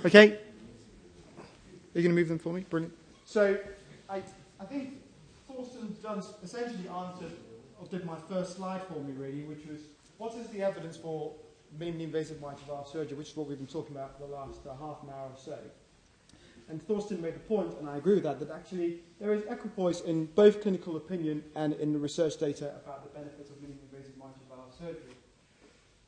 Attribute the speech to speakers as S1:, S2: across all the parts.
S1: Okay. Are you going to move them for me? Brilliant. So I think Thorsten's done essentially answered, or did my first slide for me really, which was what is the evidence for minimally invasive mitral valve surgery, which is what we've been talking about for the last half an hour or so. And Thorsten made the point, and I agree with that actually there is equipoise in both clinical opinion and in the research data about the benefits of minimally invasive mitral valve surgery.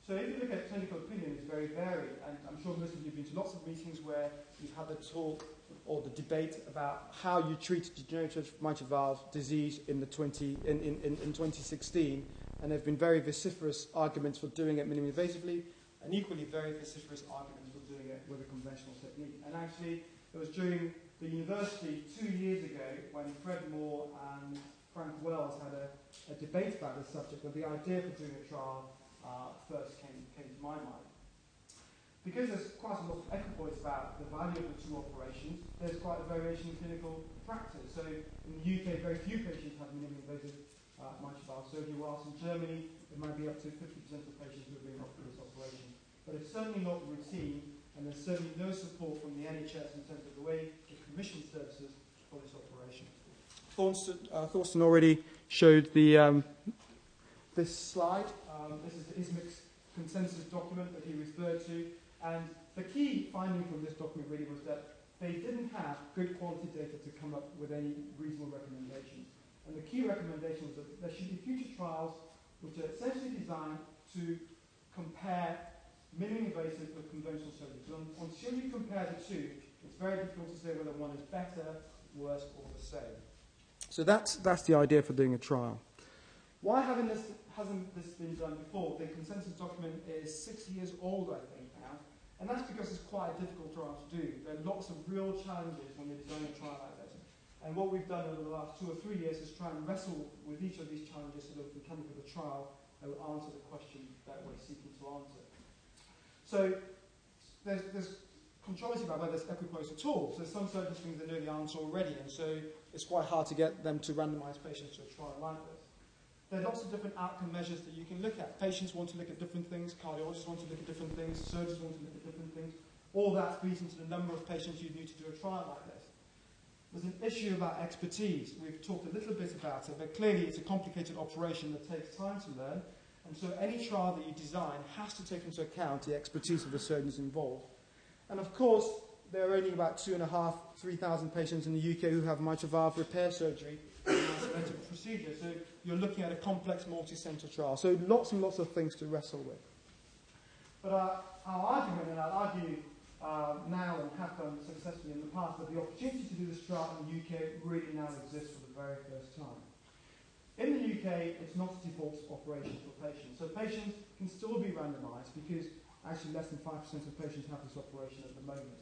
S1: So if you look at clinical opinion, it's very varied, and I'm sure most of you have been to lots of meetings where you've had the talk or the debate about how you treat degenerative mitral valve disease in 2016, and there have been very vociferous arguments for doing it minimally invasively, and equally very vociferous arguments for doing it with a conventional technique. And actually, it was during the university 2 years ago when Fred Moore and Frank Wells had a debate about this subject, where the idea for doing a trial first came to my mind. Because there's quite a lot of equipoise about the value of the two operations, there's quite a variation in clinical practice. So in the UK, very few patients have minimally invasive mitral valve surgery, whilst in Germany, it might be up to 50% of patients who are being offered this operation. But it's certainly not routine, and there's certainly no support from the NHS in terms of the way they commission services for this operation. Thorsten already showed this slide. This is the ISMIC's consensus document that he referred to. And the key finding from this document really was that they didn't have good quality data to come up with any reasonable recommendations. And the key recommendation was that there should be future trials which are essentially designed to compare minimally invasive with conventional surgery. So until you compare the two, it's very difficult to say whether one is better, worse, or the same. So that's the idea for doing a trial. Why hasn't this been done before? The consensus document is 6 years old, I think, now. And that's because it's quite a difficult trial to do. There are lots of real challenges when you're designing a trial like this. And what we've done over the last 2 or 3 years is try and wrestle with each of these challenges so that we come up with a trial that will answer the question that we're seeking to answer. So there's controversy about whether there's equipoise at all. So some surgeons think they know the answer already, and so it's quite hard to get them to randomize patients to a trial like this. There are lots of different outcome measures that you can look at. Patients want to look at different things, cardiologists want to look at different things, surgeons want to look at different things. All that feeds into the number of patients you need to do a trial like this. There's an issue about expertise. We've talked a little bit about it, but clearly it's a complicated operation that takes time to learn, and so any trial that you design has to take into account the expertise of the surgeons involved. And of course, there are only about 2,500 to 3,000 patients in the UK who have mitral valve repair surgery as a medical procedure. So you're looking at a complex multi-centre trial. So lots and lots of things to wrestle with. But our argument, and I'll argue now and have done successfully in the past, that the opportunity to do this trial in the UK really now exists for the very first time. In the UK, it's not a default operation for patients. So patients can still be randomised because actually less than 5% of patients have this operation at the moment.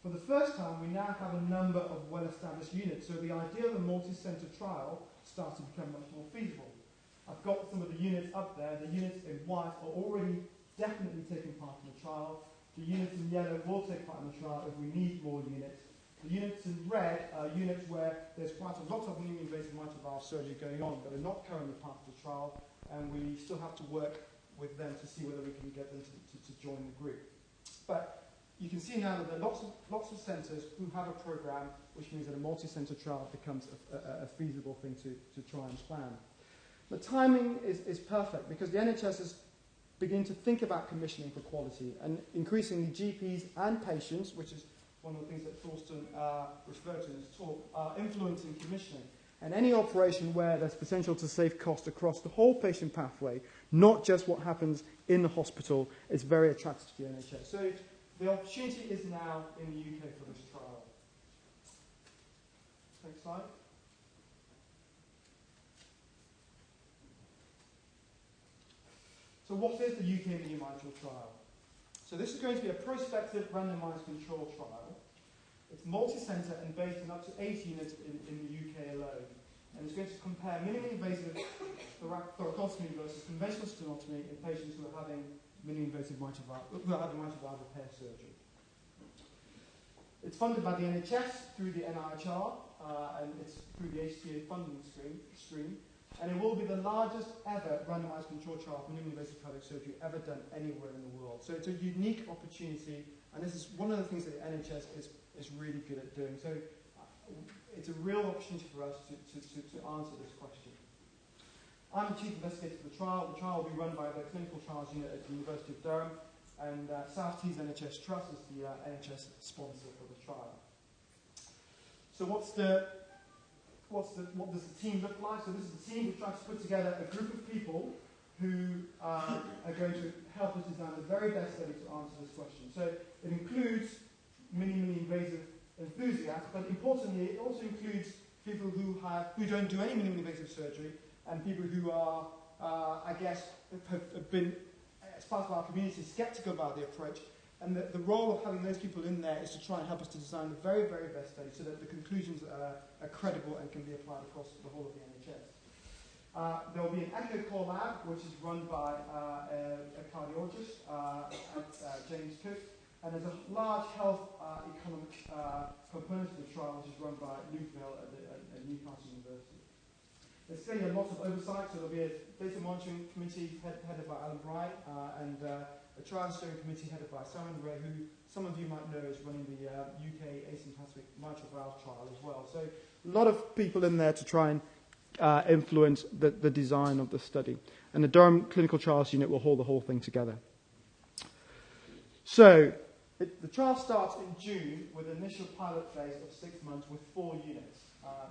S1: For the first time, we now have a number of well-established units, so the idea of a multi-centre trial starts to become much more feasible. I've got some of the units up there. The units in white are already definitely taking part in the trial. The units in yellow will take part in the trial if we need more units. The units in red are units where there's quite a lot of minimally invasive mitral valve surgery going on, but are not currently part of the trial, and we still have to work with them to see whether we can get them to join the group. But you can see now that there are lots of centres who have a programme, which means that a multi-centre trial becomes a feasible thing to try and plan. The timing is perfect because the NHS is beginning to think about commissioning for quality, and increasingly GPs and patients, which is one of the things that Thorsten referred to in his talk, are influencing commissioning. And any operation where there's potential to save cost across the whole patient pathway, not just what happens in the hospital, is very attractive to the NHS. So the opportunity is now in the UK for this trial. Next slide. So what is the UK mini-mitral trial? So this is going to be a prospective randomised control trial. It's multi-centre and based on up to 8 units in the UK alone. And it's going to compare minimally invasive thoracostomy versus conventional stenotomy in patients who are having minimally invasive mitral valve repair surgery. It's funded by the NHS through the NIHR, and it's through the HTA funding stream. And it will be the largest ever randomized controlled trial for minimally invasive cardiac surgery ever done anywhere in the world. So it's a unique opportunity, and this is one of the things that the NHS is really good at doing. So it's a real opportunity for us to answer this question. I'm the chief investigator for the trial. The trial will be run by the Clinical Trials Unit at the University of Durham, and South Tees NHS Trust is the NHS sponsor for the trial. So what does the team look like? So this is the team. We've tried to put together a group of people who are going to help us design the very best study to answer this question. So it includes minimally invasive enthusiasts, but importantly, it also includes people who don't do any minimally invasive surgery, and people who are, I guess, have been, as part of our community, sceptical about the approach. And the role of having those people in there is to try and help us to design the very, very best study so that the conclusions are credible and can be applied across the whole of the NHS. There will be an echo core lab, which is run by a cardiologist at James Cook, and there's a large health economic component of the trial, which is run by Luke Bill at Newcastle University. There's going to be a lot of oversight, so there'll be a data monitoring committee headed by Alan Bright, and a trial steering committee headed by Simon Ray, who some of you might know is running the UK asymptomatic mitral valve trial as well. So a lot of people in there to try and influence the design of the study. And the Durham Clinical Trials Unit will hold the whole thing together. So the trial starts in June with an initial pilot phase of 6 months with 4 units,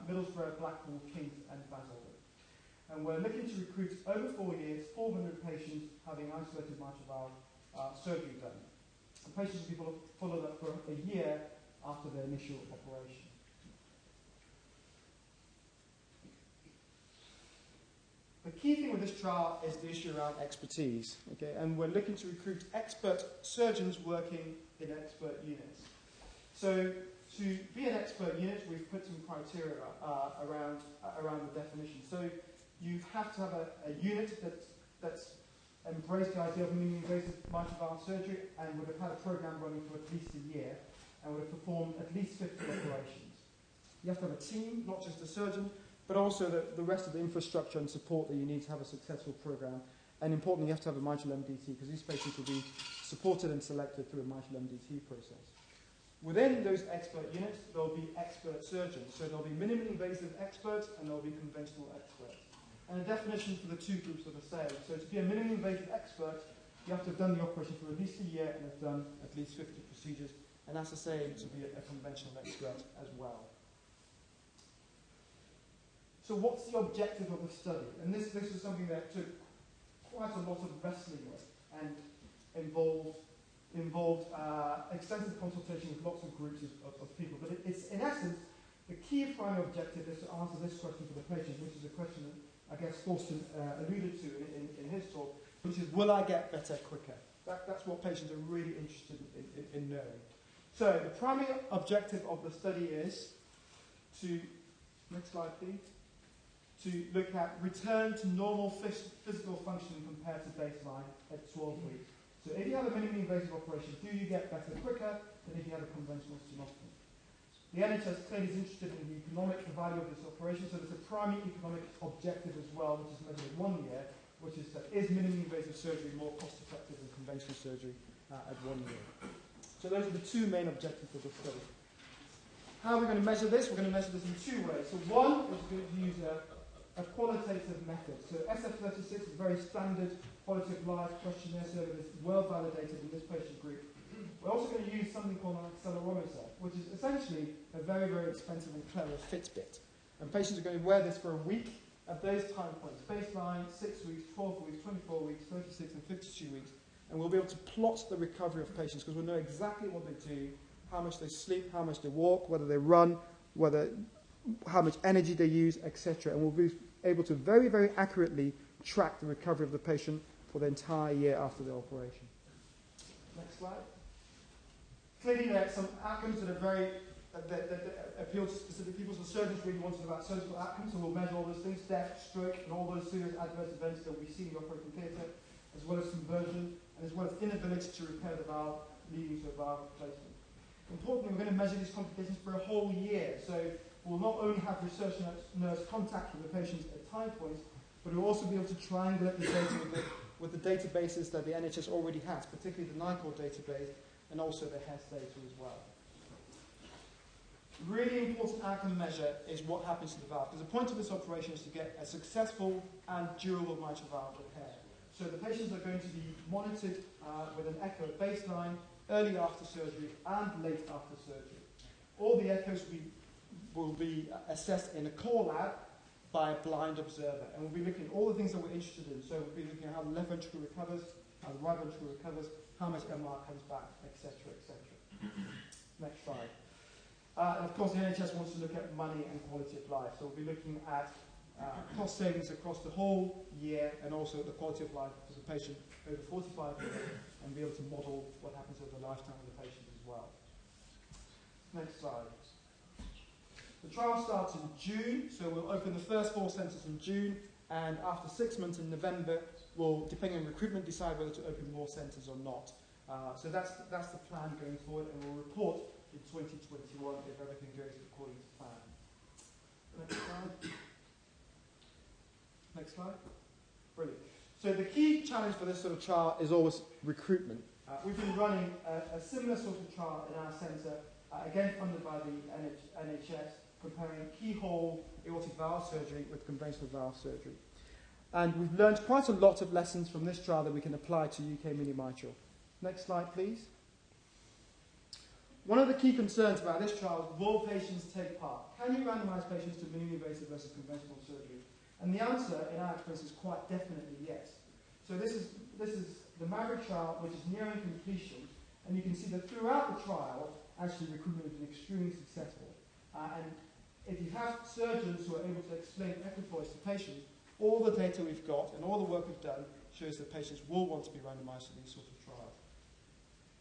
S1: Middlesbrough, Blackpool, Kings and Basildon. And we're looking to recruit over 4 years, 400 patients having isolated mitral valve surgery done. The patients will be followed up for a year after their initial operation. The key thing with this trial is the issue around expertise, okay? And we're looking to recruit expert surgeons working in expert units. So to be an expert unit, we've put some criteria around the definition. So you have to have a unit that's embraced the idea of minimally invasive mitral valve surgery and would have had a program running for at least a year and would have performed at least 50 operations. You have to have a team, not just a surgeon, but also the rest of the infrastructure and support that you need to have a successful program. And importantly, you have to have a mitral MDT because these patients will be supported and selected through a mitral MDT process. Within those expert units, there will be expert surgeons. So there will be minimally invasive experts and there will be conventional experts. And the definition for the two groups are the same. So to be a minimally invasive expert, you have to have done the operation for at least a year and have done at least 50 procedures. And that's the same to be a conventional expert as well. So what's the objective of the study? And this is something that took quite a lot of wrestling with and involved extensive consultation with lots of groups of people. But it's, in essence, the key primary objective is to answer this question for the patient, which is a question that I guess Thorsten alluded to in his talk, which is, will I get better quicker? That's what patients are really interested in knowing. So the primary objective of the study is to, next slide please, to look at return to normal physical functioning compared to baseline at 12 weeks. So if you have a minimally invasive operation, do you get better quicker than if you had a conventional stenostomy? The NHS clearly is interested in the economic value of this operation, so there's a primary economic objective as well, which is measured at 1 year, which is that is minimally invasive surgery more cost effective than conventional surgery at 1 year. So those are the two main objectives of the study. How are we going to measure this? We're going to measure this in 2 ways. So one is going to use a qualitative method. So SF36 is a very standard quality of life questionnaire survey that's well validated in this patient group. We're also going to use something called an accelerometer, which is essentially a very, very expensive and clever Fitbit. And patients are going to wear this for a week at those time points, baseline, 6 weeks, 12 weeks, 24 weeks, 36 and 52 weeks. And we'll be able to plot the recovery of patients because we'll know exactly what they do, how much they sleep, how much they walk, whether they run, how much energy they use, etc. And we'll be able to very, very accurately track the recovery of the patient for the entire year after the operation. Next slide. Clearly there are some outcomes that are very that appeal to specific people. So surgeons really want to know about surgical outcomes, so we'll measure all those things, death, stroke, and all those serious adverse events that we see in the operating theatre, as well as conversion, and as well as inability to repair the valve, leading to a valve replacement. Importantly, we're going to measure these complications for a whole year. So we'll not only have research nurse contact with the patients at time points, but we'll also be able to triangulate the data with the databases that the NHS already has, particularly the NICOR database and also the HES data as well. Really important outcome measure is what happens to the valve, because the point of this operation is to get a successful and durable mitral valve repair. So the patients are going to be monitored with an echo at baseline, early after surgery, and late after surgery. All the echoes will be assessed in a core lab by a blind observer, and we'll be looking at all the things that we're interested in. So we'll be looking at how the left ventricle recovers, how the right ventricle recovers, how much MR comes back, etc., etc. Next slide. And of course, the NHS wants to look at money and quality of life. So we'll be looking at cost savings across the whole year and also the quality of life for the patient over 45 years and be able to model what happens over the lifetime of the patient as well. Next slide. The trial starts in June, so we'll open the first 4 centres in June, and after 6 months in November, we'll, depending on recruitment, decide whether to open more centres or not. So that's the plan going forward, and we'll report in 2021 if everything goes according to plan. Next slide. Next slide. Brilliant. So the key challenge for this sort of trial is always recruitment. We've been running a similar sort of trial in our centre, again funded by the NHS, comparing keyhole aortic valve surgery with conventional valve surgery. And we've learned quite a lot of lessons from this trial that we can apply to UK mini-mitral. Next slide, please. One of the key concerns about this trial is, will patients take part? Can you randomise patients to minimally invasive versus conventional surgery? And the answer, in our experience, is quite definitely yes. So this is the Maverick trial, which is nearing completion, and you can see that throughout the trial, actually recruitment has been extremely successful. And if you have surgeons who are able to explain equipoise to patients, all the data we've got and all the work we've done shows that patients will want to be randomised to these sorts of trials.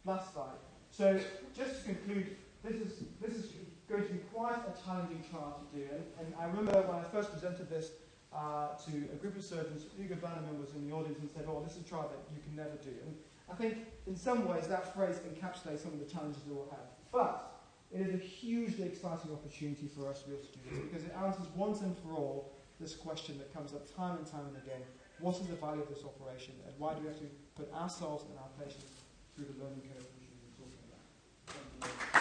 S1: Last slide. So just to conclude, this is going to be quite a challenging trial to do. And I remember when I first presented this to a group of surgeons, Hugo Bannerman was in the audience and said, oh, this is a trial that you can never do. And I think in some ways that phrase encapsulates some of the challenges we will have. But it is a hugely exciting opportunity for us to be able to do this, because it answers once and for all this question that comes up time and time and again: what is the value of this operation, and why do we have to put ourselves and our patients through the learning curve which we've been talking about? Thank you.